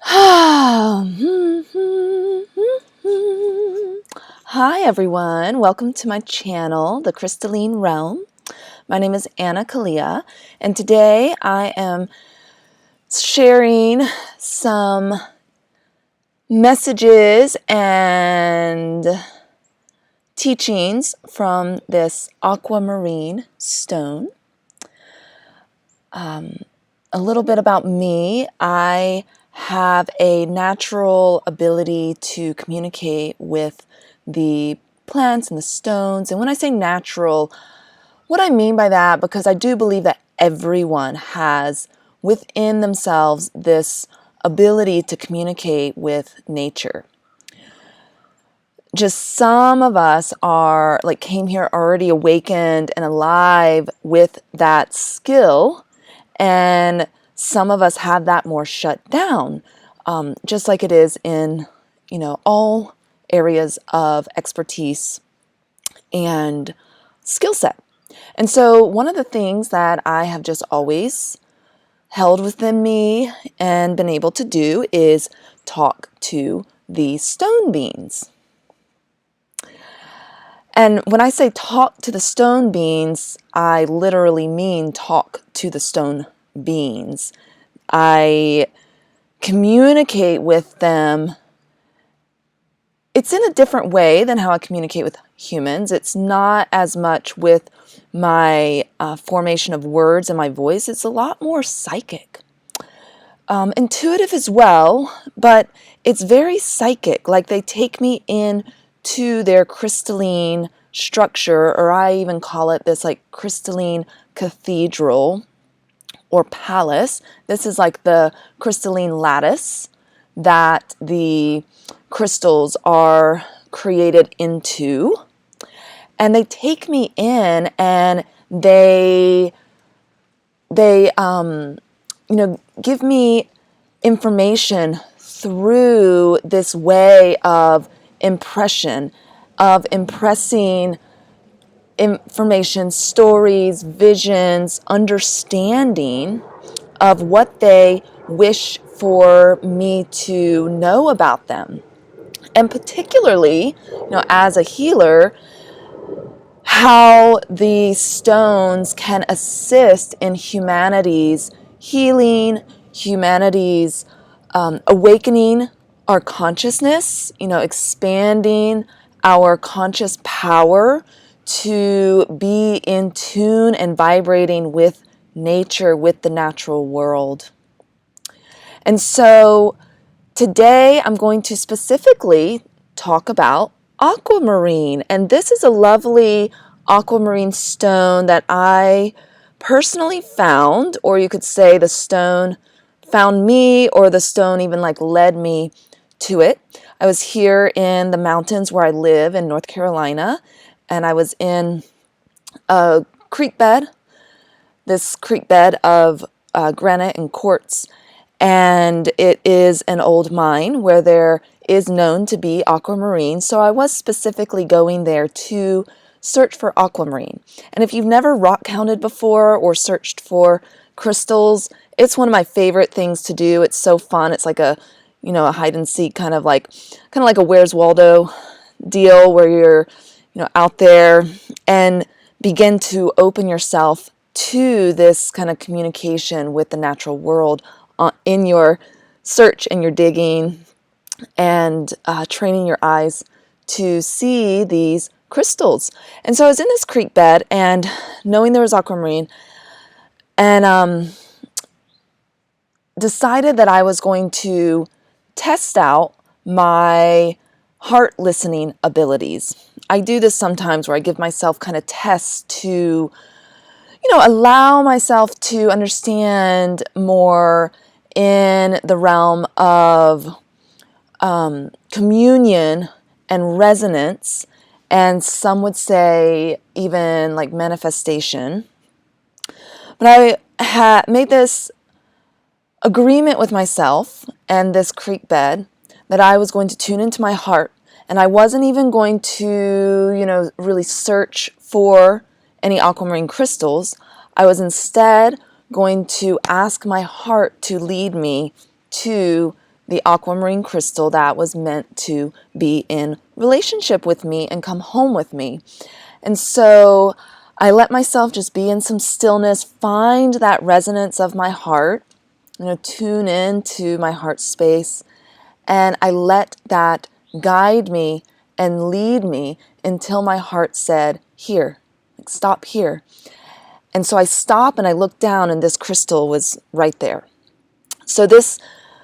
Hi everyone, welcome to my channel, the Crystalline Realm. My name is Anna Kalia, and today I am sharing some messages and teachings from this Aquamarine stone. A little bit about me. I have a natural ability to communicate with the plants and the stones. And when I say natural, what I mean by that, because I do believe that everyone has within themselves this ability to communicate with nature. Just some of us are came here already awakened and alive with that skill, and some of us have that more shut down, just like it is in all areas of expertise and skill set. And so one of the things that I have just always held within me and been able to do is talk to the stone beings. And when I say talk to the stone beings, I literally mean talk to the stone beings. I communicate with them. It's in a different way than how I communicate with humans. It's not as much with my formation of words and my voice. It's a lot more psychic. Intuitive as well, but it's very psychic. Like they take me in to their crystalline structure, or I even call it this crystalline cathedral or palace. This is like the crystalline lattice that the crystals are created into. And they take me in and they give me information through this way of impression, of impressing information, stories, visions, understanding of what they wish for me to know about them. And particularly, as a healer, how the stones can assist in humanity's healing, humanity's awakening our consciousness, expanding our conscious power to be in tune and vibrating with nature, with the natural world. And so today I'm going to specifically talk about aquamarine. And this is a lovely aquamarine stone that I personally found, or you could say the stone found me, or the stone even led me to it. I was here in the mountains where I live in North Carolina, and I was in a creek bed, this creek bed of granite and quartz. And it is an old mine where there is known to be aquamarine. So I was specifically going there to search for aquamarine. And if you've never rock counted before or searched for crystals, it's one of my favorite things to do. It's so fun. It's like a hide and seek kind of like a Where's Waldo deal where you're out there and begin to open yourself to this kind of communication with the natural world in your search and your digging and training your eyes to see these crystals. And so I was in this creek bed and knowing there was aquamarine, and decided that I was going to test out my heart listening abilities. I do this sometimes where I give myself kind of tests to allow myself to understand more in the realm of communion and resonance, and some would say even manifestation. But I had made this agreement with myself and this creek bed that I was going to tune into my heart, and I wasn't even going to, really search for any aquamarine crystals. I was instead going to ask my heart to lead me to the aquamarine crystal that was meant to be in relationship with me and come home with me. And so I let myself just be in some stillness, find that resonance of my heart, tune in to my heart space, and I let that guide me and lead me until my heart said, here, stop here. And so I stop and I look down, and this crystal was right there. So this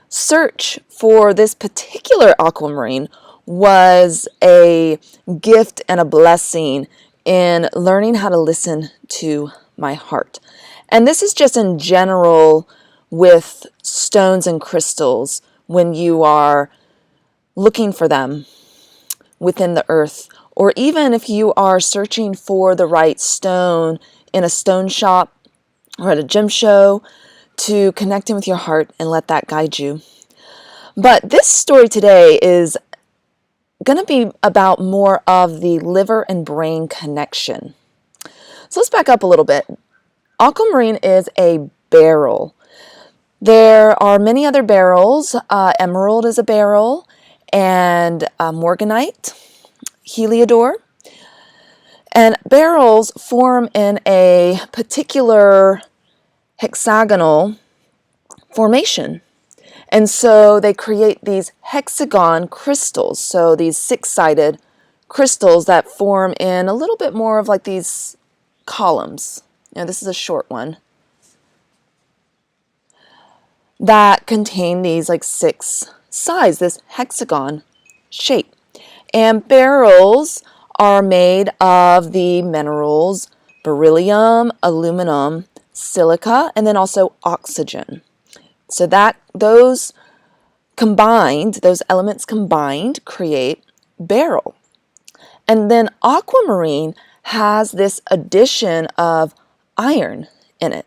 search for this particular aquamarine was a gift and a blessing in learning how to listen to my heart. And this is just in general with stones and crystals when you are looking for them within the earth, or even if you are searching for the right stone in a stone shop or at a gem show, to connecting with your heart and let that guide you. But this story today is going to be about more of the liver and brain connection. So let's back up a little bit. Aquamarine is a beryl. There are many other beryls. Emerald is a beryl, and morganite, heliodor. And beryls form in a particular hexagonal formation. And so they create these hexagon crystals. So these six-sided crystals that form in a little bit more of like these columns. This is a short one that contain these like six sides, this hexagon shape. And beryls are made of the minerals beryllium, aluminum, silica, and then also oxygen. So that those elements combined create beryl. And then aquamarine has this addition of iron in it.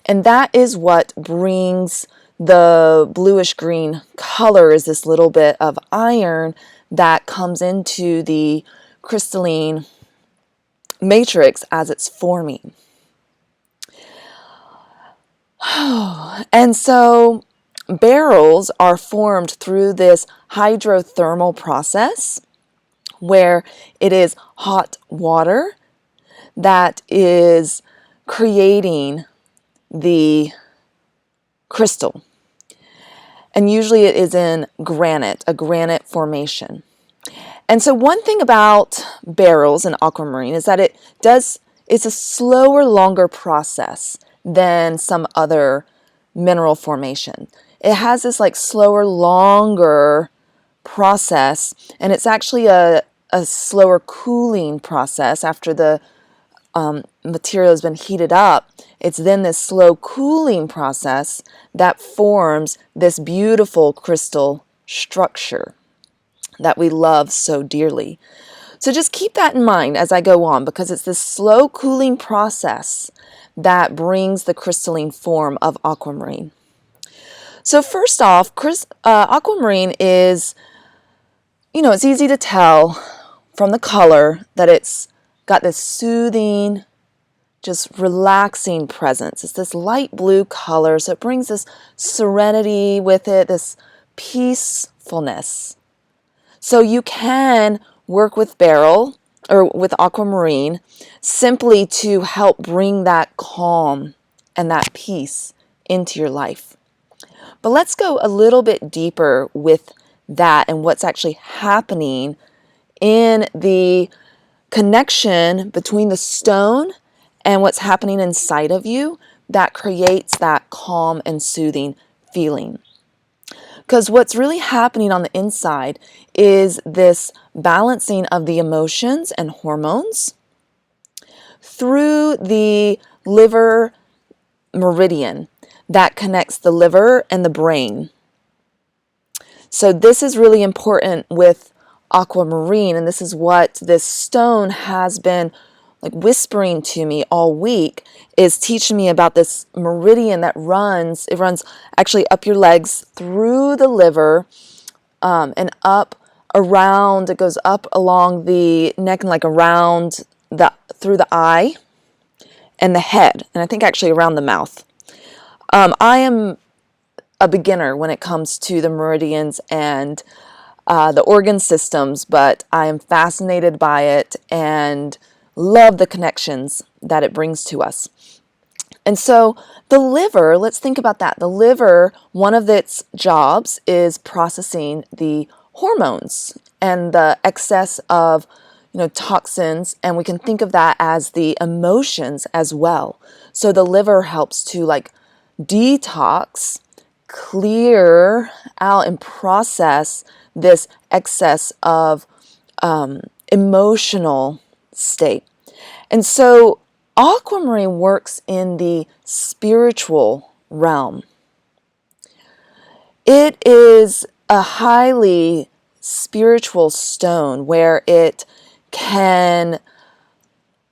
And that is what brings the bluish green color, is this little bit of iron that comes into the crystalline matrix as it's forming. And so beryls are formed through this hydrothermal process where it is hot water that is creating the crystal. And usually it is in granite, a granite formation. And so one thing about beryls and aquamarine is that it's a slower, longer process than some other mineral formation. It has this like slower, longer process, and it's actually a slower cooling process after the material has been heated up. It's then this slow cooling process that forms this beautiful crystal structure that we love so dearly. So just keep that in mind as I go on, because it's this slow cooling process that brings the crystalline form of aquamarine. So first off, aquamarine is, it's easy to tell from the color that it's got this soothing, just relaxing presence. It's this light blue color, so it brings this serenity with it, this peacefulness. So you can work with beryl or with aquamarine simply to help bring that calm and that peace into your life. But let's go a little bit deeper with that and what's actually happening in the connection between the stone and what's happening inside of you that creates that calm and soothing feeling. Because what's really happening on the inside is this balancing of the emotions and hormones through the liver meridian that connects the liver and the brain. So this is really important with aquamarine, and this is what this stone has been like whispering to me all week, is teaching me about this meridian that runs actually up your legs through the liver and up around, it goes up along the neck and like around through the eye and the head, and I think actually around the mouth. I am a beginner when it comes to the meridians and the organ systems, but I am fascinated by it and love the connections that it brings to us. And so the liver, let's think about that. The liver, one of its jobs is processing the hormones and the excess of toxins, and we can think of that as the emotions as well. So the liver helps to like detox, clear out, and process this excess of emotional state. And so Aquamarine works in the spiritual realm. It is a highly spiritual stone where it can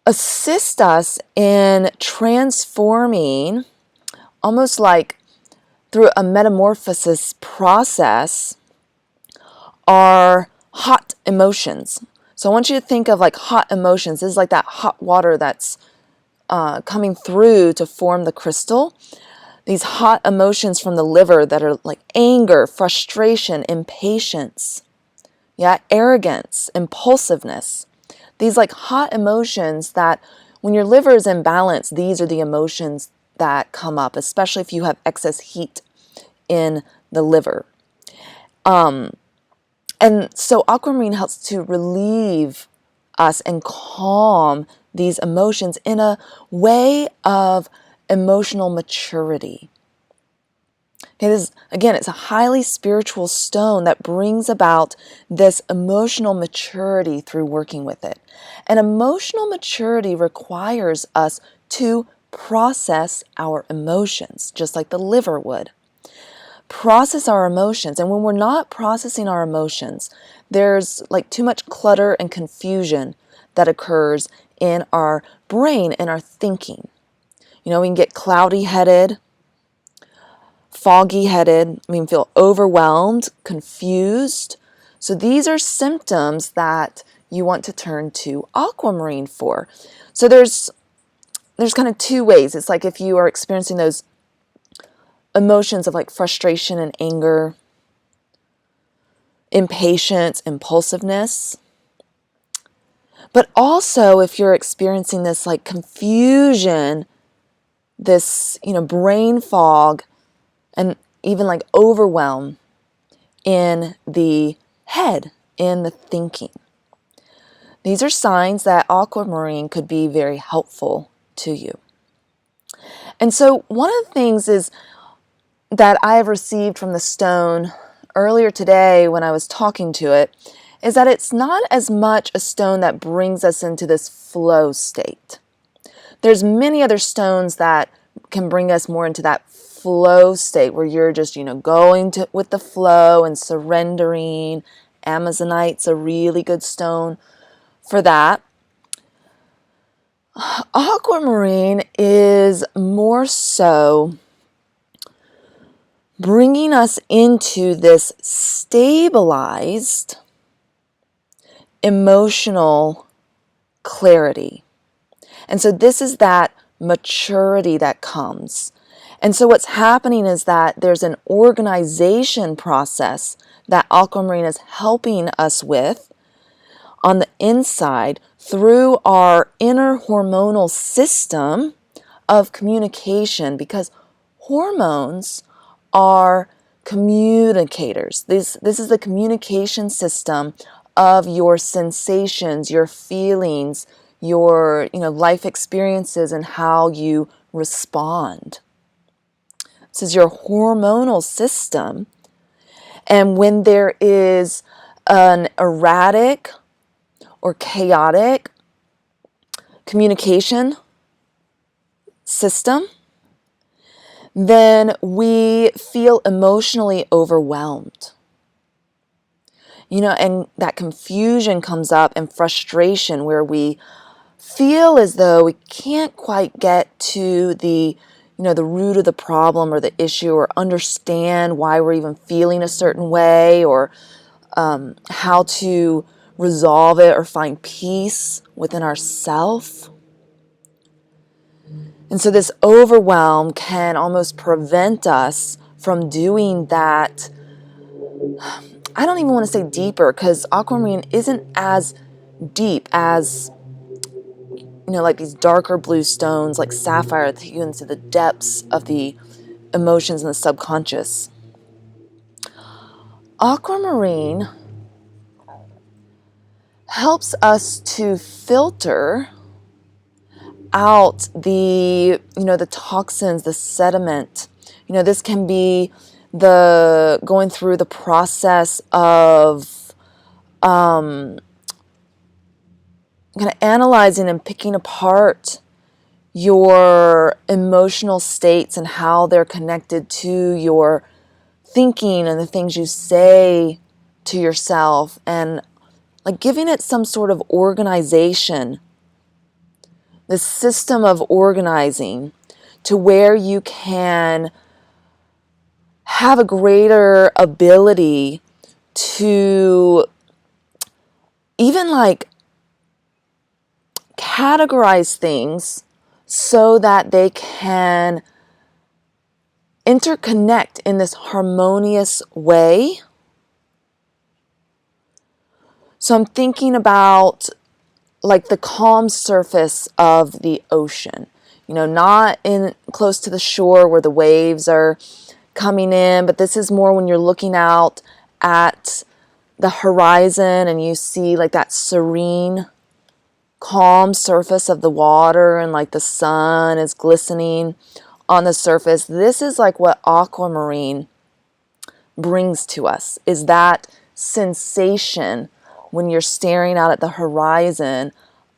assist us in transforming, almost like through a metamorphosis process, our hot emotions. So I want you to think of like hot emotions. This is like that hot water that's coming through to form the crystal. These hot emotions from the liver that are like anger, frustration, impatience, arrogance, impulsiveness. These like hot emotions that when your liver is in balance, these are the emotions that come up, especially if you have excess heat in the liver. And so Aquamarine helps to relieve us and calm these emotions in a way of emotional maturity. Okay, it's a highly spiritual stone that brings about this emotional maturity through working with it. And emotional maturity requires us to process our emotions, just like the liver would. Process our emotions. And when we're not processing our emotions, there's like too much clutter and confusion that occurs in our brain and our thinking. We can get cloudy-headed, foggy-headed, feel overwhelmed, confused. So these are symptoms that you want to turn to Aquamarine for. So there's kind of two ways. It's like if you are experiencing those emotions of like frustration and anger, impatience, impulsiveness. But also if you're experiencing this like confusion, this, brain fog, and even like overwhelm in the head, in the thinking. These are signs that Aquamarine could be very helpful to you. And so one of the things is that I have received from the stone earlier today when I was talking to it is that it's not as much a stone that brings us into this flow state. There's many other stones that can bring us more into that flow state where you're just, going with the flow and surrendering. Amazonite's a really good stone for that. Aquamarine is more so bringing us into this stabilized emotional clarity. And so this is that maturity that comes. And so what's happening is that there's an organization process that Aquamarine is helping us with on the inside through our inner hormonal system of communication, because hormones are communicators. This is the communication system of your sensations, your feelings, your life experiences, and how you respond. This is your hormonal system. And when there is an erratic or chaotic communication system, then we feel emotionally overwhelmed. And that confusion comes up and frustration where we feel as though we can't quite get to the root of the problem or the issue, or understand why we're even feeling a certain way, or how to resolve it or find peace within ourself. And so this overwhelm can almost prevent us from doing that. I don't even want to say deeper, because aquamarine isn't as deep as, like these darker blue stones like sapphire that take you into the depths of the emotions and the subconscious. Aquamarine helps us to filter out the toxins, the sediment. This can be the going through the process of kind of analyzing and picking apart your emotional states and how they're connected to your thinking and the things you say to yourself, and like giving it some sort of organization, this system of organizing, to where you can have a greater ability to even like categorize things so that they can interconnect in this harmonious way. So I'm thinking about like the calm surface of the ocean, not in close to the shore where the waves are coming in, but this is more when you're looking out at the horizon and you see like that serene, calm surface of the water, and like the sun is glistening on the surface. This is like what aquamarine brings to us, is that sensation when you're staring out at the horizon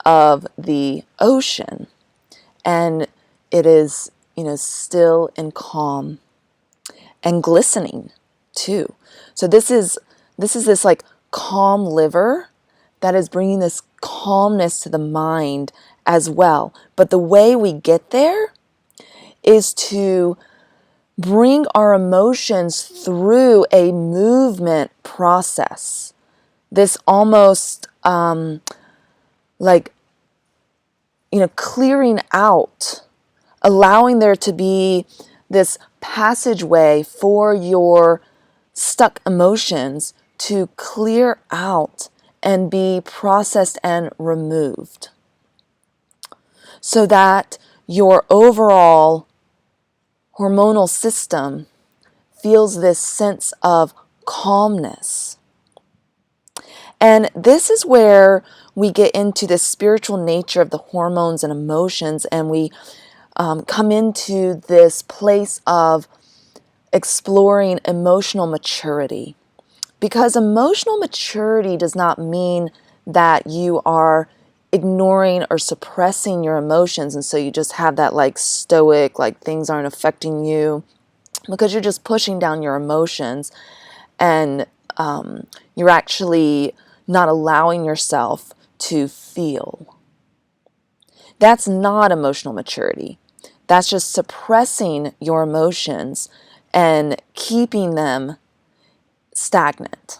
of the ocean, and it is, still and calm and glistening too. So this is this like calm liver that is bringing this calmness to the mind as well. But the way we get there is to bring our emotions through a movement process. This almost like, clearing out, allowing there to be this passageway for your stuck emotions to clear out and be processed and removed, so that your overall hormonal system feels this sense of calmness. And this is where we get into the spiritual nature of the hormones and emotions, and we come into this place of exploring emotional maturity. Because emotional maturity does not mean that you are ignoring or suppressing your emotions, and so you just have that like stoic, like things aren't affecting you, because you're just pushing down your emotions, and you're actually not allowing yourself to feel. That's not emotional maturity. That's just suppressing your emotions and keeping them stagnant.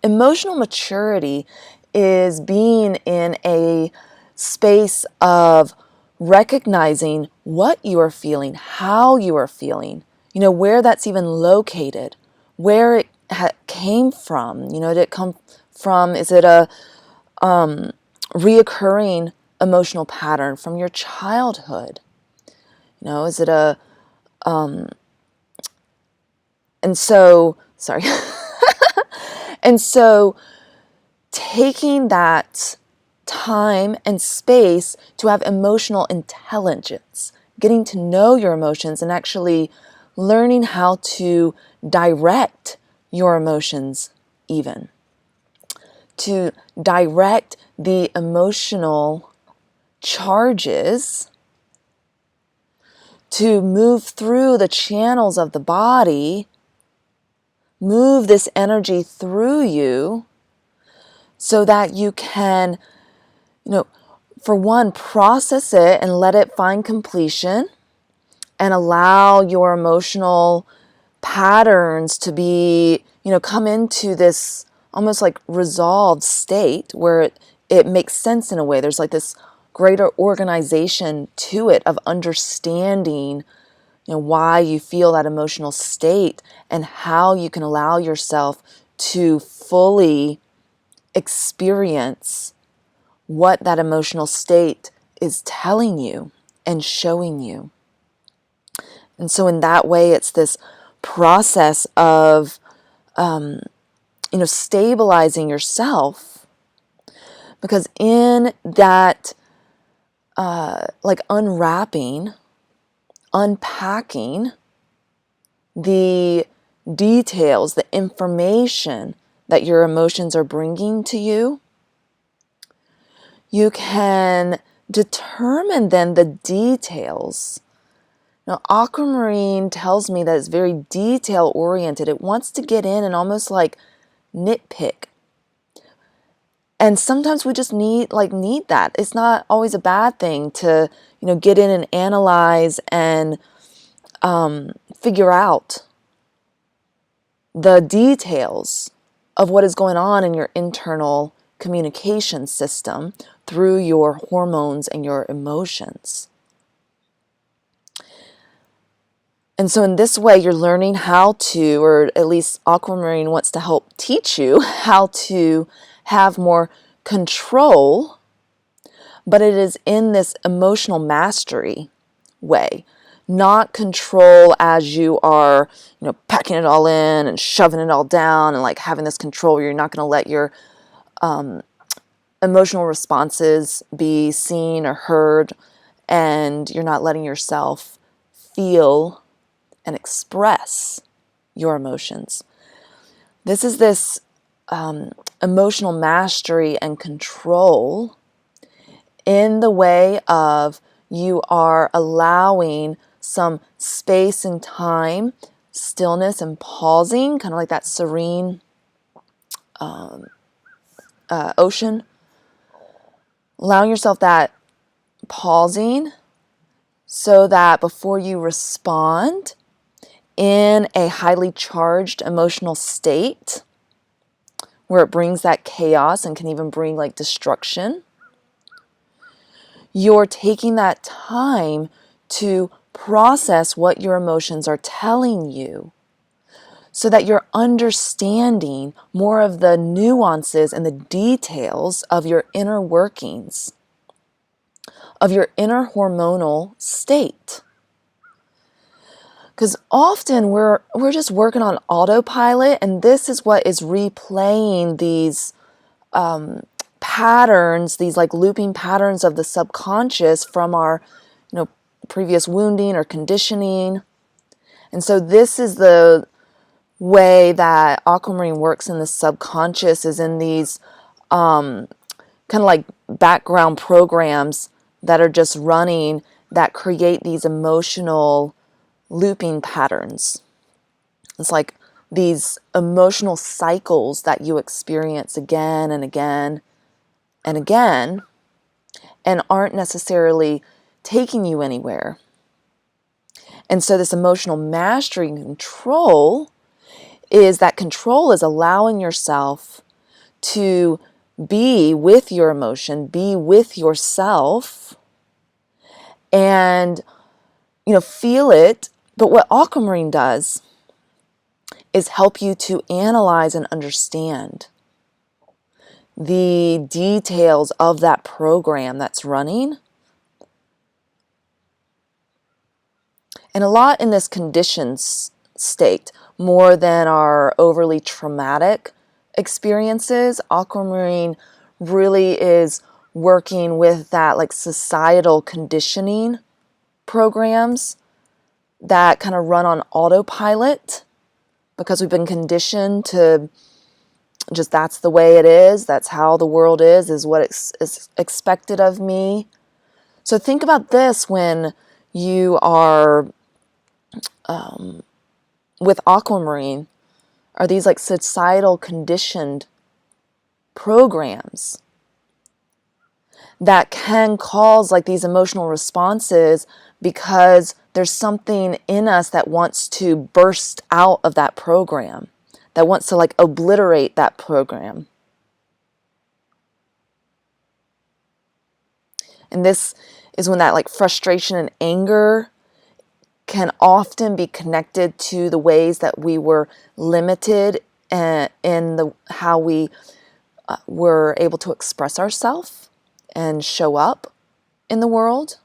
Emotional maturity is being in a space of recognizing what you are feeling, how you are feeling, where that's even located, where it came from. Did it come from, is it a reoccurring emotional pattern from your childhood? Is it a, and so, sorry. And so taking that time and space to have emotional intelligence, getting to know your emotions, and actually learning how to direct your emotions, even to direct the emotional charges, to move through the channels of the body, move this energy through you, so that you can, for one, process it and let it find completion, and allow your emotional patterns to be, come into this almost like resolved state where it makes sense in a way. There's like this greater organization to it of understanding why you feel that emotional state and how you can allow yourself to fully experience what that emotional state is telling you and showing you. And so in that way, it's this process of, stabilizing yourself, because in that, unwrapping, unpacking the details, the information that your emotions are bringing to you, you can determine then the details. Now, Aquamarine tells me that it's very detail oriented. It wants to get in and almost like nitpick. And sometimes we just need that. It's not always a bad thing to, get in and analyze and figure out the details of what is going on in your internal communication system through your hormones and your emotions. And so in this way, you're learning how to, or at least Aquamarine wants to help teach you how to have more control, but it is in this emotional mastery way. Not control as you are, packing it all in and shoving it all down and like having this control where you're not going to let your emotional responses be seen or heard, and you're not letting yourself feel and express your emotions. This is this emotional mastery and control in the way of you are allowing some space and time, stillness and pausing, kind of like that serene ocean. Allowing yourself that pausing so that before you respond in a highly charged emotional state where it brings that chaos and can even bring like destruction, you're taking that time to process what your emotions are telling you so that you're understanding more of the nuances and the details of your inner workings, of your inner hormonal state. Because often we're just working on autopilot, and this is what is replaying these patterns, these like looping patterns of the subconscious from our, previous wounding or conditioning. And so this is the way that Aquamarine works in the subconscious, is in these kind of like background programs that are just running that create these emotional looping patterns. It's like these emotional cycles that you experience again and again and again, and aren't necessarily taking you anywhere. And so this emotional mastery and control is allowing yourself to be with your emotion, be with yourself, and feel it. But what Aquamarine does is help you to analyze and understand the details of that program that's running. And a lot in this conditioned state, more than our overly traumatic experiences, Aquamarine really is working with that like societal conditioning programs that kind of run on autopilot because we've been conditioned to just, that's the way it is, that's how the world is what is expected of me. So think about this when you are with Aquamarine, are these like societal conditioned programs that can cause like these emotional responses because there's something in us that wants to burst out of that program, that wants to like obliterate that program. And this is when that like frustration and anger can often be connected to the ways that we were limited in how we were able to express ourselves and show up in the world.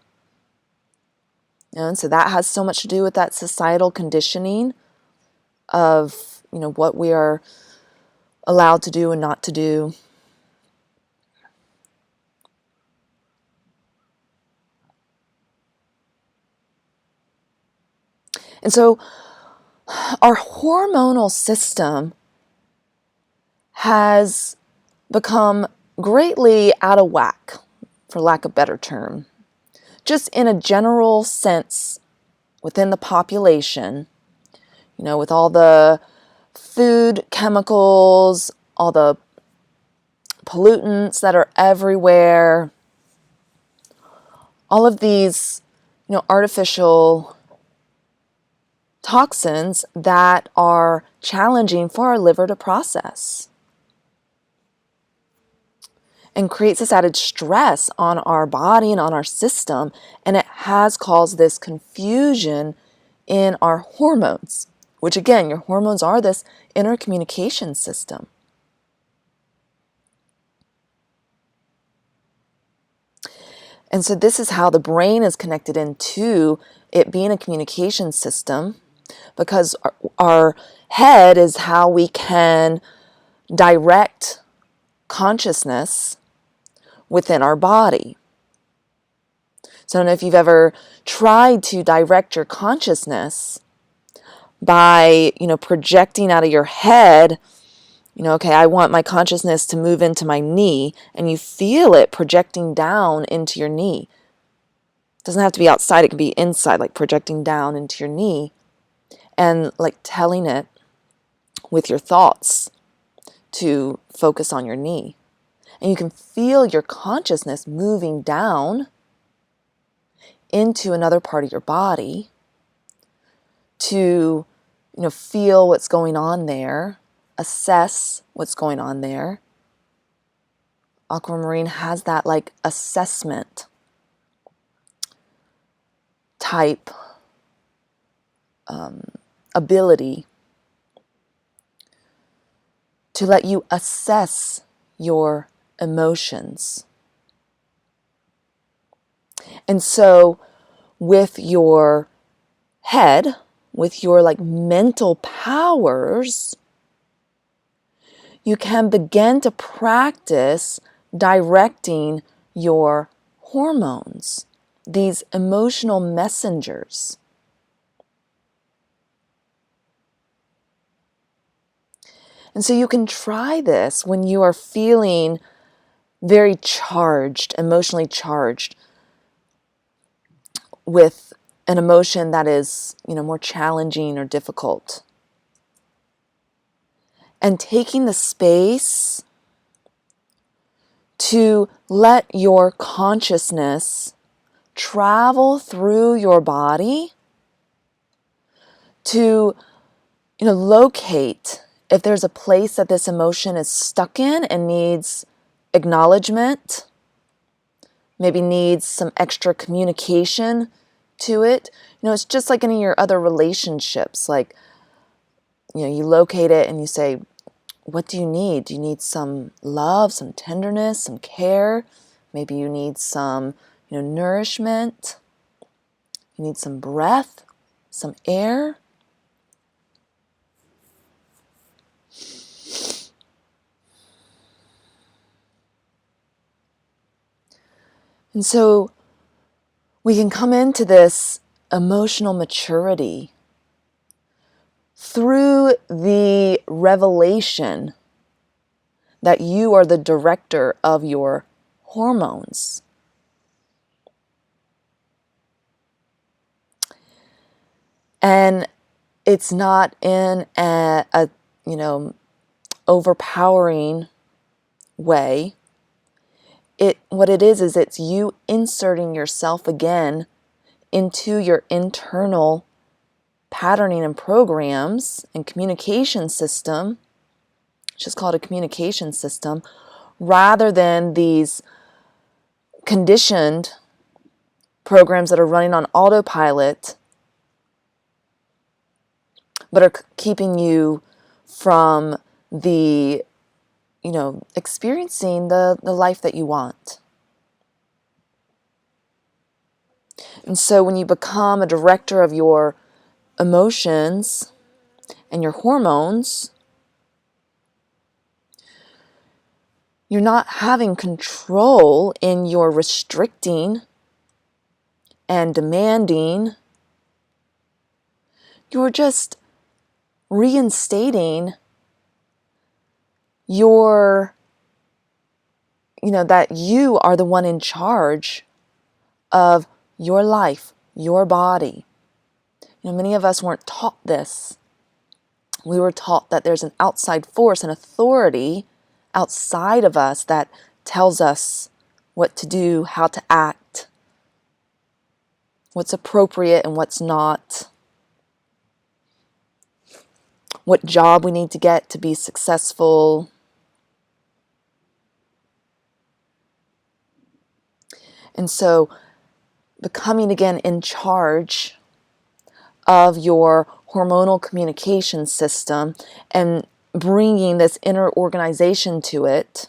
And so that has so much to do with that societal conditioning of, what we are allowed to do and not to do. And so our hormonal system has become greatly out of whack, for lack of a better term. Just in a general sense within the population, with all the food chemicals, all the pollutants that are everywhere, all of these, artificial toxins that are challenging for our liver to process, and creates this added stress on our body and on our system, and it has caused this confusion in our hormones, which again, your hormones are this inner communication system. And so this is how the brain is connected into it being a communication system, because our head is how we can direct consciousness within our body. So I don't know if you've ever tried to direct your consciousness by, projecting out of your head, okay, I want my consciousness to move into my knee, and you feel it projecting down into your knee. It doesn't have to be outside, it can be inside, like projecting down into your knee, and like telling it with your thoughts to focus on your knee. And you can feel your consciousness moving down into another part of your body to, feel what's going on there, assess what's going on there. Aquamarine has that like assessment type ability to let you assess your emotions. And so with your head, with your like mental powers, you can begin to practice directing your hormones, these emotional messengers. And so you can try this when you are feeling very charged, emotionally charged, with an emotion that is, more challenging or difficult. And taking the space to let your consciousness travel through your body to, locate if there's a place that this emotion is stuck in and needs acknowledgement, maybe needs some extra communication to it. It's just like any of your other relationships. Like, you locate it and you say, what do you need? Do you need some love, some tenderness, some care? Maybe you need some, nourishment. You need some breath, some air. And so we can come into this emotional maturity through the revelation that you are the director of your hormones. And it's not in a overpowering way. What it is it's you inserting yourself again into your internal patterning and programs and communication system. It's just called a communication system, rather than these conditioned programs that are running on autopilot but are keeping you from the, experiencing the life that you want. And so when you become a director of your emotions and your hormones, you're not having control in your restricting and demanding. You're just reinstating your, that you are the one in charge of your life, your body. Many of us weren't taught this. We were taught that there's an outside force, an authority outside of us that tells us what to do, how to act, what's appropriate and what's not, what job we need to get to be successful. And so becoming again in charge of your hormonal communication system and bringing this inner organization to it,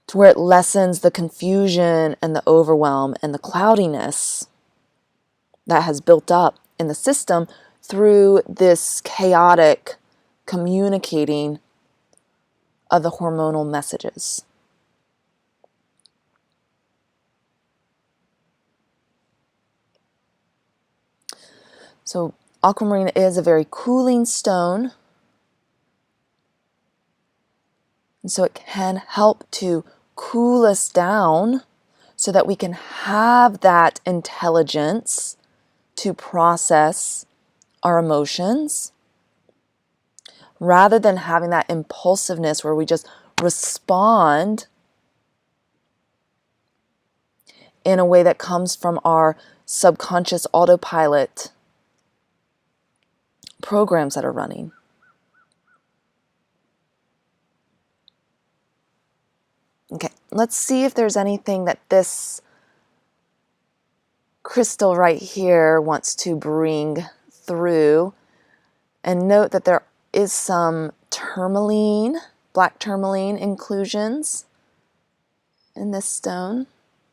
to where it lessens the confusion and the overwhelm and the cloudiness that has built up in the system through this chaotic communicating of the hormonal messages. So aquamarine is a very cooling stone, and so it can help to cool us down so that we can have that intelligence to process our emotions, rather than having that impulsiveness where we just respond in a way that comes from our subconscious autopilot programs that are running. Okay, let's see if there's anything that this crystal right here wants to bring through. And note that there is some tourmaline, black tourmaline inclusions in this stone.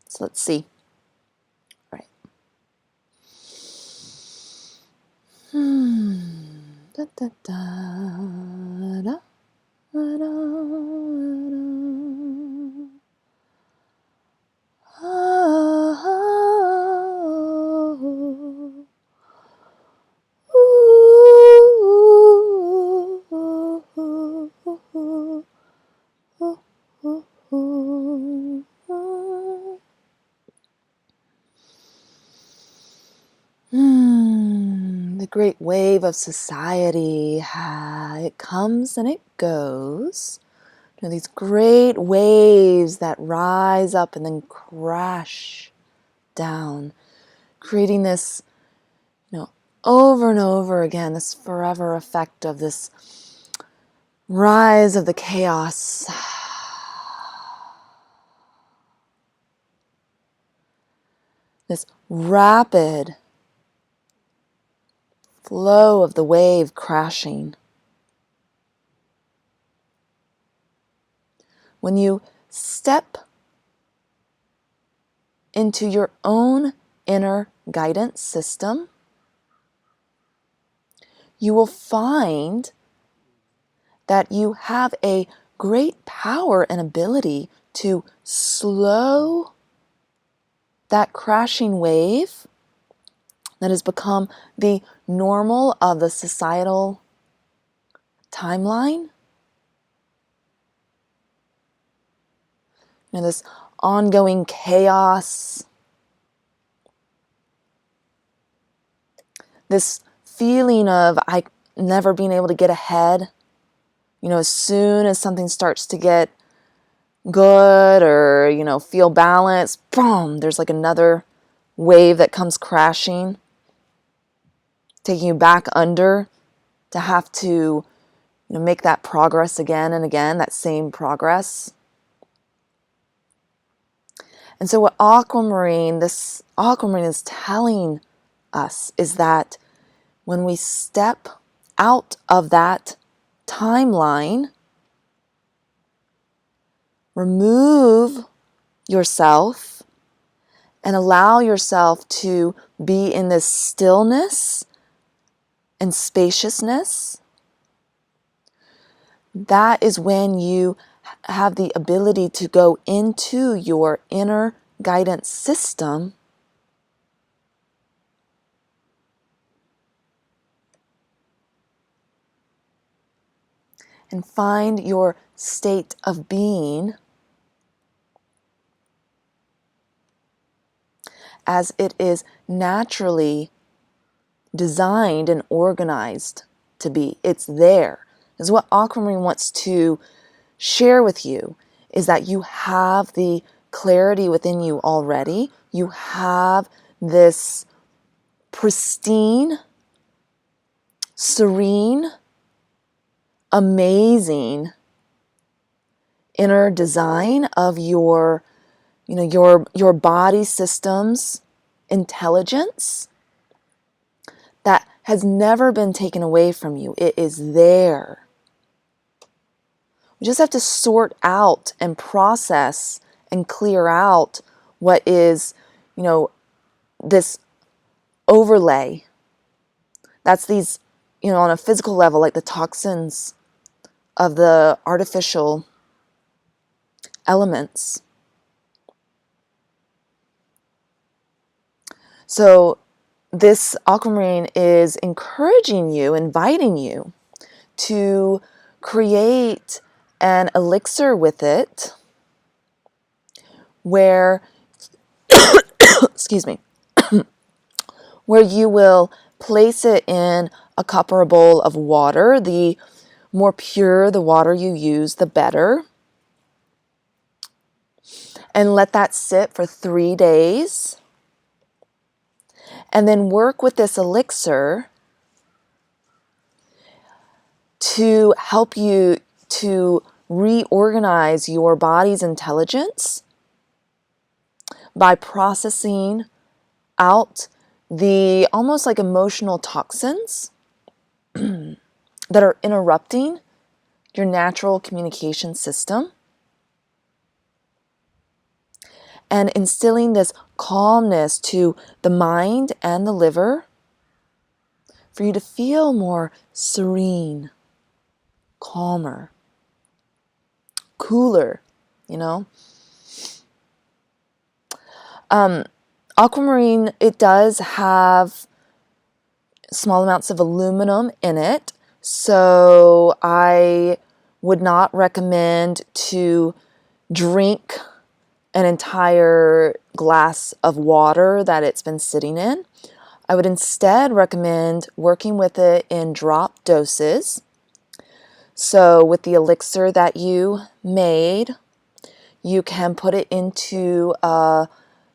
So let's see. All right. Da, da, da, da, da, da, da. The great wave of society, it comes and it goes. These great waves that rise up and then crash down, creating this, over and over again, this forever effect of this rise of the chaos. This rapid flow of the wave crashing. When you step into your own inner guidance system, you will find that you have a great power and ability to slow that crashing wave that has become the normal of the societal timeline. This ongoing chaos, this feeling of never being able to get ahead. As soon as something starts to get good or, feel balanced, boom, there's like another wave that comes crashing, taking you back under to have to, make that progress again and again, that same progress. And so what this Aquamarine is telling us is that when we step out of that timeline, remove yourself and allow yourself to be in this stillness and spaciousness, that is when you have the ability to go into your inner guidance system and find your state of being as it is naturally designed and organized to be. It's there. This is what Aquamarine wants to share with you, is that you have the clarity within you already. You have this pristine, serene, amazing inner design of your body system's intelligence that has never been taken away from you. It is there. We just have to sort out and process and clear out what is, this overlay. That's these, on a physical level, like the toxins of the artificial elements. So this Aquamarine is encouraging you, inviting you to create an elixir with it where, excuse me, where you will place it in a cup or a bowl of water. The more pure the water you use, the better. And let that sit for 3 days. And then work with this elixir to help you to reorganize your body's intelligence by processing out the almost like emotional toxins that are interrupting your natural communication system, and instilling this calmness to the mind and the liver for you to feel more serene, calmer, cooler, Aquamarine, it does have small amounts of aluminum in it, so I would not recommend to drink an entire glass of water that it's been sitting in. I would instead recommend working with it in drop doses. So with the elixir that you made, you can put it into a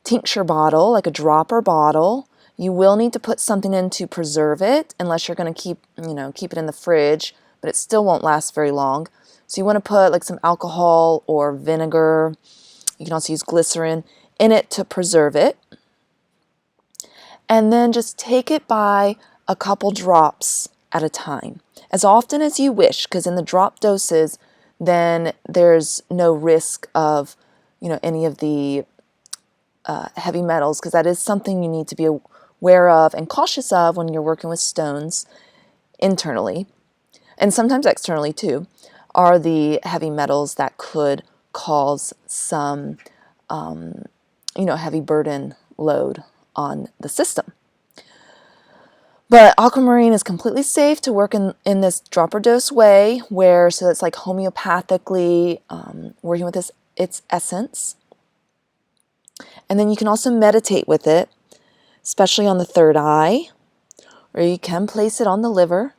tincture bottle, like a dropper bottle. You will need to put something in to preserve it, unless you're going to keep it in the fridge, but it still won't last very long. So you want to put like some alcohol or vinegar, you can also use glycerin, in it to preserve it. And then just take it by a couple drops at a time, as often as you wish, because in the drop doses, then there's no risk of, any of the heavy metals, because that is something you need to be aware of and cautious of when you're working with stones internally, and sometimes externally too, are the heavy metals that could cause some, heavy burden load on the system. But Aquamarine is completely safe to work in this dropper dose way, so it's like homeopathically working with its essence. And then you can also meditate with it, especially on the third eye, or you can place it on the liver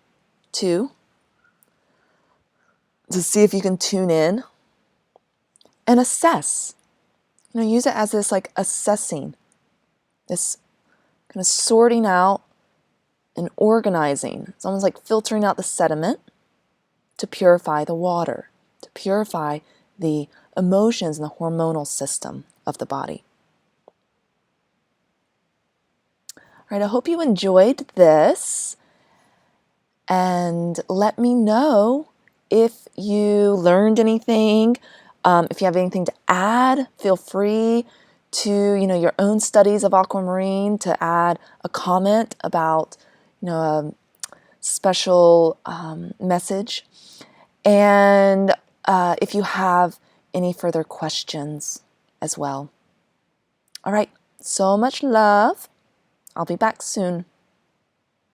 too, to see if you can tune in and assess. Use it as this like assessing, this kind of sorting out and organizing. It's almost like filtering out the sediment to purify the water, to purify the emotions and the hormonal system of the body. right, I hope you enjoyed this, and let me know if you learned anything. If you have anything to add, feel free to, your own studies of Aquamarine to add a comment about, a special message. And if you have any further questions as well. All right, so much love. I'll be back soon.